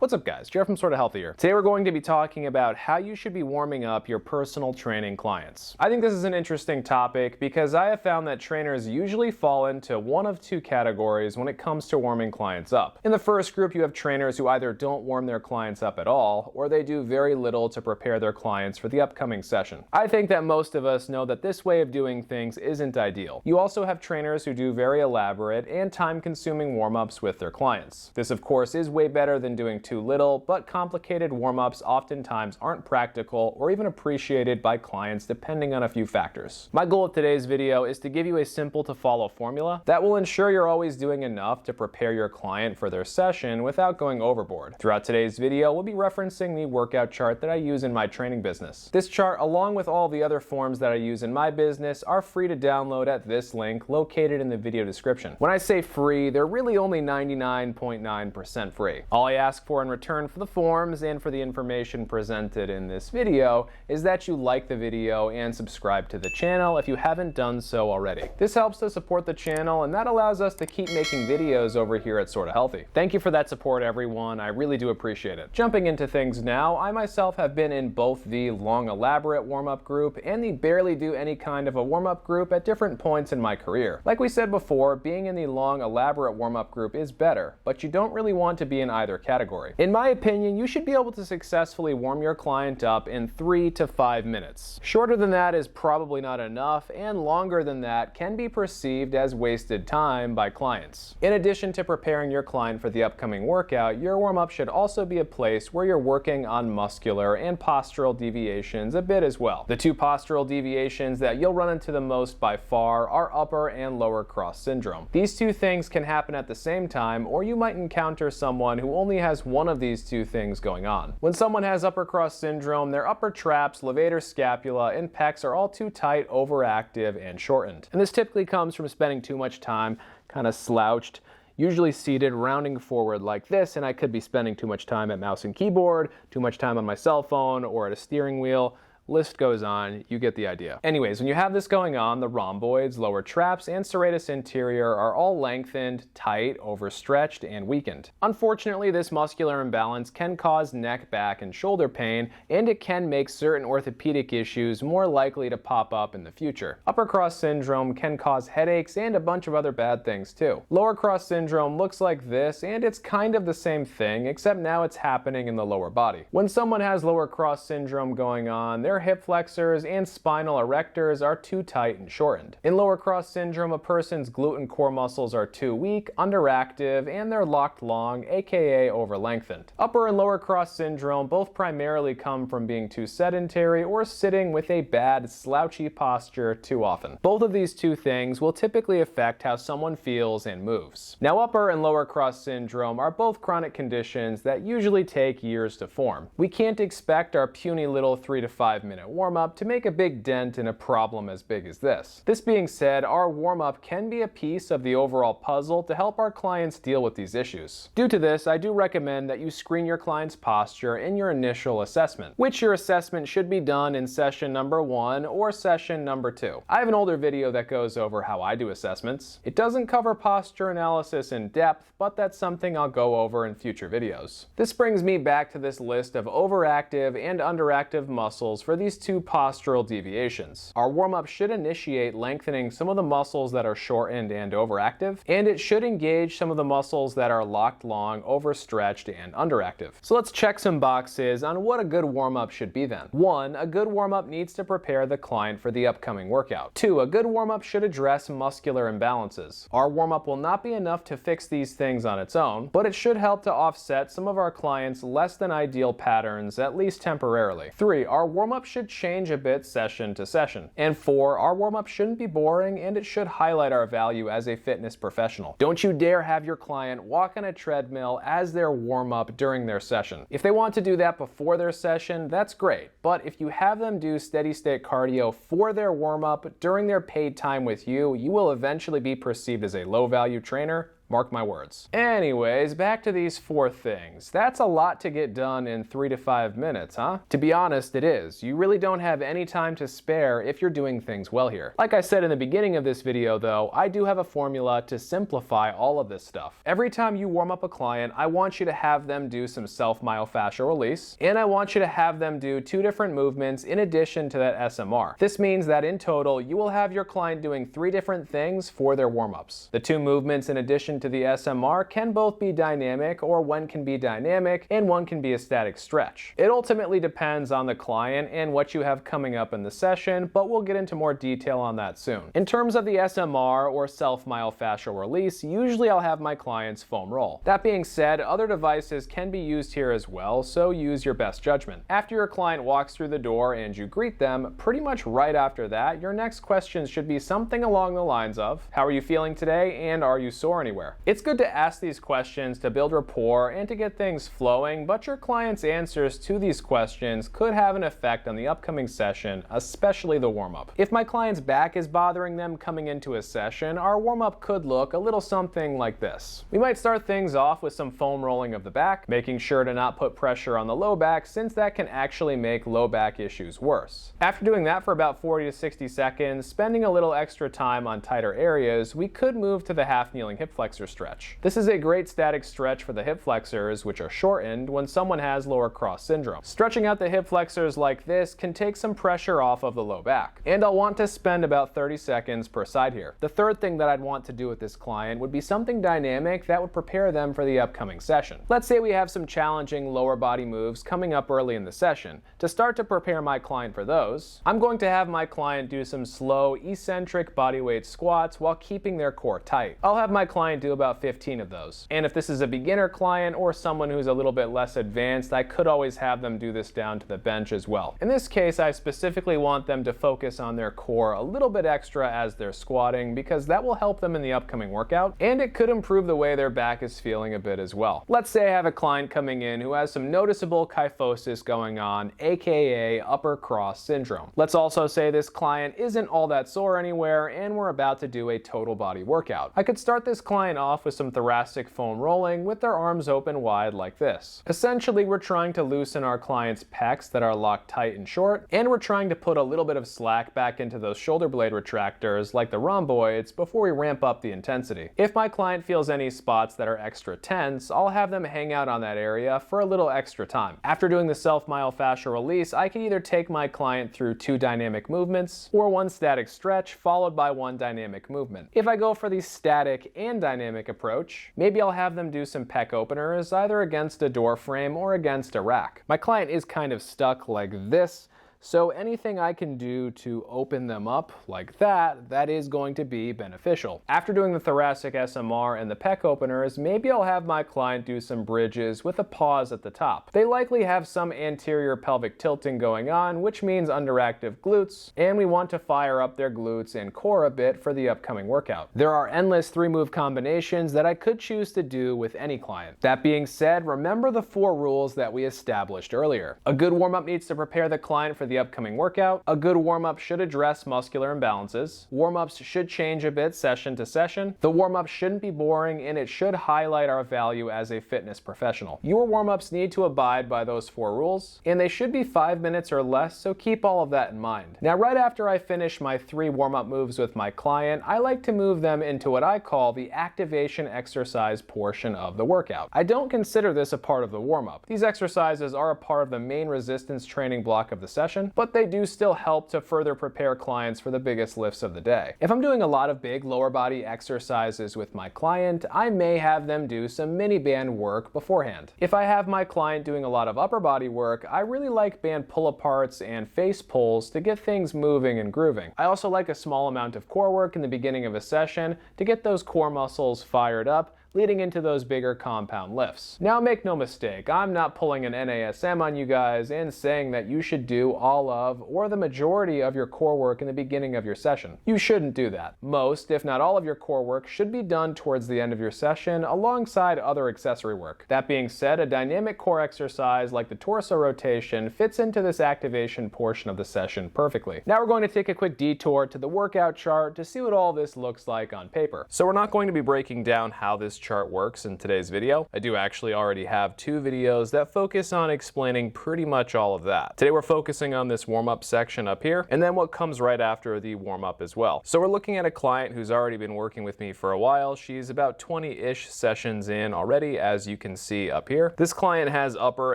What's up guys, Jeff from Sorta Healthy here. Today we're going to be talking about how you should be warming up your personal training clients. I think this is an interesting topic because I have found that trainers usually fall into one of two categories when it comes to warming clients up. In the first group, you have trainers who either don't warm their clients up at all, or they do very little to prepare their clients for the upcoming session. I think that most of us know that this way of doing things isn't ideal. You also have trainers who do very elaborate and time-consuming warm-ups with their clients. This of course is way better than doing too little, but complicated warm-ups oftentimes aren't practical or even appreciated by clients depending on a few factors. My goal of today's video is to give you a simple to follow formula that will ensure you're always doing enough to prepare your client for their session without going overboard. Throughout today's video, we'll be referencing the workout chart that I use in my training business. This chart, along with all the other forms that I use in my business, are free to download at this link located in the video description. When I say free, they're really only 99.9% free. All I ask for in return for the forms and for the information presented in this video is that you like the video and subscribe to the channel if you haven't done so already. This helps to support the channel and that allows us to keep making videos over here at Sorta Healthy. Thank you for that support, everyone. I really do appreciate it. Jumping into things now, I myself have been in both the long elaborate warm-up group and the barely do any kind of a warm-up group at different points in my career. Like we said before, being in the long elaborate warm-up group is better, but you don't really want to be in either category. In my opinion, you should be able to successfully warm your client up in 3 to 5 minutes. Shorter than that is probably not enough, and longer than that can be perceived as wasted time by clients. In addition to preparing your client for the upcoming workout, your warm-up should also be a place where you're working on muscular and postural deviations a bit as well. The two postural deviations that you'll run into the most by far are upper and lower cross syndrome. These two things can happen at the same time, or you might encounter someone who only has one of these two things going on. When someone has upper cross syndrome, their upper traps, levator scapula, and pecs are all too tight, overactive, and shortened. And this typically comes from spending too much time kind of slouched, usually seated, rounding forward like this, and I could be spending too much time at mouse and keyboard, too much time on my cell phone, or at a steering wheel. List goes on, you get the idea. Anyways, when you have this going on, the rhomboids, lower traps, and serratus interior are all lengthened, tight, overstretched, and weakened. Unfortunately, this muscular imbalance can cause neck, back, and shoulder pain, and it can make certain orthopedic issues more likely to pop up in the future. Upper cross syndrome can cause headaches and a bunch of other bad things too. Lower cross syndrome looks like this, and it's kind of the same thing, except now it's happening in the lower body. When someone has lower cross syndrome going on, their hip flexors and spinal erectors are too tight and shortened. In lower cross syndrome, a person's glute and core muscles are too weak, underactive, and they're locked long, aka over-lengthened. Upper and lower cross syndrome both primarily come from being too sedentary or sitting with a bad, slouchy posture too often. Both of these two things will typically affect how someone feels and moves. Now, upper and lower cross syndrome are both chronic conditions that usually take years to form. We can't expect our puny little 3 to 5 minute warm-up to make a big dent in a problem as big as this. This being said, our warm-up can be a piece of the overall puzzle to help our clients deal with these issues. Due to this, I do recommend that you screen your client's posture in your initial assessment, which your assessment should be done in session number 1 or session number 2. I have an older video that goes over how I do assessments. It doesn't cover posture analysis in depth, but that's something I'll go over in future videos. This brings me back to this list of overactive and underactive muscles for these two postural deviations. Our warm-up should initiate lengthening some of the muscles that are shortened and overactive, and it should engage some of the muscles that are locked long, overstretched, and underactive. So let's check some boxes on what a good warm-up should be then. 1. A good warm-up needs to prepare the client for the upcoming workout. 2. A good warm-up should address muscular imbalances. Our warm-up will not be enough to fix these things on its own, but it should help to offset some of our clients' less than ideal patterns, at least temporarily. 3. Our warm-up should change a bit session to session. And 4, our warm-up shouldn't be boring and it should highlight our value as a fitness professional. Don't you dare have your client walk on a treadmill as their warm-up during their session. If they want to do that before their session, that's great. But if you have them do steady state cardio for their warm-up during their paid time with you, you will eventually be perceived as a low value trainer Mark my words. Anyways, back to these 4 things. That's a lot to get done in 3 to 5 minutes, huh? To be honest, it is. You really don't have any time to spare if you're doing things well here. Like I said in the beginning of this video though, I do have a formula to simplify all of this stuff. Every time you warm up a client, I want you to have them do some self-myofascial release, and I want you to have them do 2 different movements in addition to that SMR. This means that in total, you will have your client doing 3 different things for their warm-ups. The 2 movements in addition to the SMR can both be dynamic, or one can be dynamic and one can be a static stretch. It ultimately depends on the client and what you have coming up in the session, but we'll get into more detail on that soon. In terms of the SMR or self-myofascial release, usually I'll have my clients foam roll. That being said, other devices can be used here as well, so use your best judgment. After your client walks through the door and you greet them, pretty much right after that, your next questions should be something along the lines of, how are you feeling today and are you sore anywhere? It's good to ask these questions to build rapport and to get things flowing, but your client's answers to these questions could have an effect on the upcoming session, especially the warm-up. If my client's back is bothering them coming into a session, our warm-up could look a little something like this. We might start things off with some foam rolling of the back, making sure to not put pressure on the low back since that can actually make low back issues worse. After doing that for about 40 to 60 seconds, spending a little extra time on tighter areas, we could move to the half kneeling hip flexor stretch. This is a great static stretch for the hip flexors, which are shortened when someone has lower cross syndrome. Stretching out the hip flexors like this can take some pressure off of the low back, and I'll want to spend about 30 seconds per side here. The third thing that I'd want to do with this client would be something dynamic that would prepare them for the upcoming session. Let's say we have some challenging lower body moves coming up early in the session. To start to prepare my client for those, I'm going to have my client do some slow eccentric bodyweight squats while keeping their core tight. I'll have my client do about 15 of those. And if this is a beginner client or someone who's a little bit less advanced, I could always have them do this down to the bench as well. In this case, I specifically want them to focus on their core a little bit extra as they're squatting because that will help them in the upcoming workout, and it could improve the way their back is feeling a bit as well. Let's say I have a client coming in who has some noticeable kyphosis going on, aka upper cross syndrome. Let's also say this client isn't all that sore anywhere and we're about to do a total body workout. I could start this client off with some thoracic foam rolling with their arms open wide like this. Essentially, we're trying to loosen our client's pecs that are locked tight and short, and we're trying to put a little bit of slack back into those shoulder blade retractors like the rhomboids before we ramp up the intensity. If my client feels any spots that are extra tense, I'll have them hang out on that area for a little extra time. After doing the self-myofascial release, I can either take my client through 2 dynamic movements or 1 static stretch followed by 1 dynamic movement. If I go for the static and dynamic approach, maybe I'll have them do some pec openers either against a door frame or against a rack. My client is kind of stuck like this, so anything I can do to open them up like that is going to be beneficial. After doing the thoracic SMR and the pec openers, maybe I'll have my client do some bridges with a pause at the top. They likely have some anterior pelvic tilting going on, which means underactive glutes, and we want to fire up their glutes and core a bit for the upcoming workout. There are endless 3-move combinations that I could choose to do with any client. That being said, remember the 4 rules that we established earlier. A good warm-up needs to prepare the client for the upcoming workout. A good warm-up should address muscular imbalances. Warm-ups should change a bit session to session. The warm-up shouldn't be boring, and it should highlight our value as a fitness professional. Your warm-ups need to abide by those 4 rules, and they should be 5 minutes or less, so keep all of that in mind. Now, right after I finish my 3 warm-up moves with my client, I like to move them into what I call the activation exercise portion of the workout. I don't consider this a part of the warm-up. These exercises are a part of the main resistance training block of the session, but they do still help to further prepare clients for the biggest lifts of the day. If I'm doing a lot of big lower body exercises with my client, I may have them do some mini band work beforehand. If I have my client doing a lot of upper body work, I really like band pull-aparts and face pulls to get things moving and grooving. I also like a small amount of core work in the beginning of a session to get those core muscles fired up, leading into those bigger compound lifts. Now make no mistake, I'm not pulling an NASM on you guys and saying that you should do all of or the majority of your core work in the beginning of your session. You shouldn't do that. Most, if not all of your core work should be done towards the end of your session alongside other accessory work. That being said, a dynamic core exercise like the torso rotation fits into this activation portion of the session perfectly. Now we're going to take a quick detour to the workout chart to see what all this looks like on paper. So we're not going to be breaking down how this chart works in today's video. I do actually already have 2 videos that focus on explaining pretty much all of that. Today we're focusing on this warm-up section up here, and then what comes right after the warm-up as well. So we're looking at a client who's already been working with me for a while. She's about 20-ish sessions in already, as you can see up here. This client has upper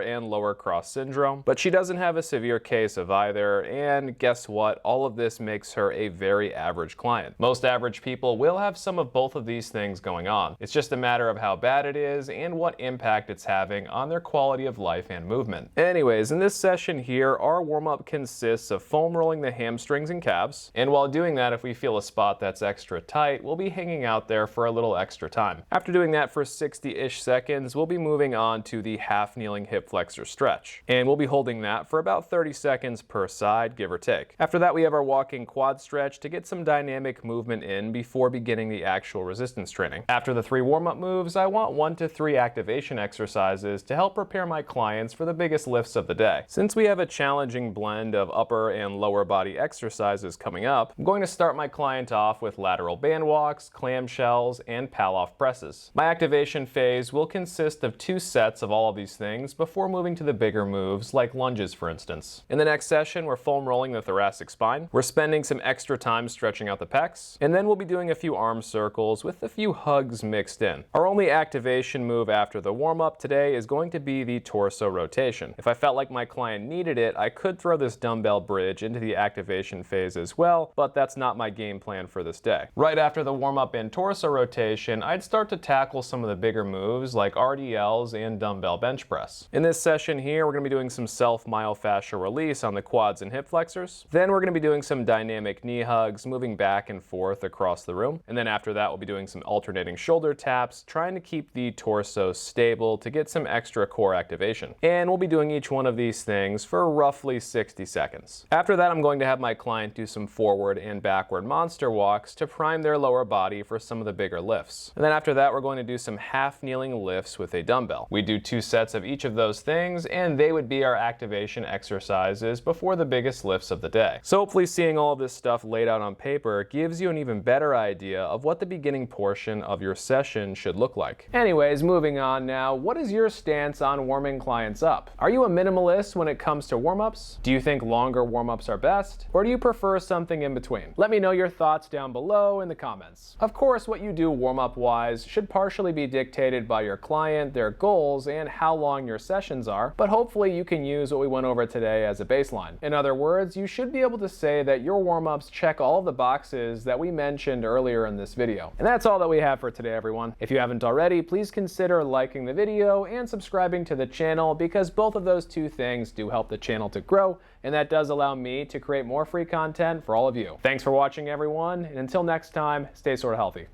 and lower cross syndrome, but she doesn't have a severe case of either, and guess what? All of this makes her a very average client. Most average people will have some of both of these things going on. It's just a matter of how bad it is and what impact it's having on their quality of life and movement. Anyways, in this session here, our warm-up consists of foam rolling the hamstrings and calves, and while doing that, if we feel a spot that's extra tight, we'll be hanging out there for a little extra time. After doing that for 60-ish seconds, we'll be moving on to the half kneeling hip flexor stretch, and we'll be holding that for about 30 seconds per side, give or take. After that, we have our walking quad stretch to get some dynamic movement in before beginning the actual resistance training. After the 3 warm-up moves, I want 1 to 3 activation exercises to help prepare my clients for the biggest lifts of the day. Since we have a challenging blend of upper and lower body exercises coming up, I'm going to start my client off with lateral band walks, clamshells, and pal-off presses. My activation phase will consist of 2 sets of all of these things before moving to the bigger moves like lunges, for instance. In the next session, we're foam rolling the thoracic spine. We're spending some extra time stretching out the pecs, and then we'll be doing a few arm circles with a few hugs mixed in. Our only activation move after the warm-up today is going to be the torso rotation. If I felt like my client needed it, I could throw this dumbbell bridge into the activation phase as well, but that's not my game plan for this day. Right after the warm-up and torso rotation, I'd start to tackle some of the bigger moves like RDLs and dumbbell bench press. In this session here, we're going to be doing some self-myofascial release on the quads and hip flexors. Then we're going to be doing some dynamic knee hugs, moving back and forth across the room. And then after that, we'll be doing some alternating shoulder taps, trying to keep the torso stable to get some extra core activation. And we'll be doing each one of these things for roughly 60 seconds. After that, I'm going to have my client do some forward and backward monster walks to prime their lower body for some of the bigger lifts. And then after that, we're going to do some half kneeling lifts with a dumbbell. We do 2 sets of each of those things, and they would be our activation exercises before the biggest lifts of the day. So hopefully seeing all of this stuff laid out on paper gives you an even better idea of what the beginning portion of your session should look like. Anyways, moving on now, what is your stance on warming clients up? Are you a minimalist when it comes to warm-ups? Do you think longer warm-ups are best? Or do you prefer something in between? Let me know your thoughts down below in the comments. Of course, what you do warm-up wise should partially be dictated by your client, their goals, and how long your sessions are, but hopefully you can use what we went over today as a baseline. In other words, you should be able to say that your warm-ups check all of the boxes that we mentioned earlier in this video. And that's all that we have for today, everyone. If you haven't already, please consider liking the video and subscribing to the channel, because both of those 2 things do help the channel to grow, and that does allow me to create more free content for all of you. Thanks for watching, everyone, and until next time, stay sorta healthy.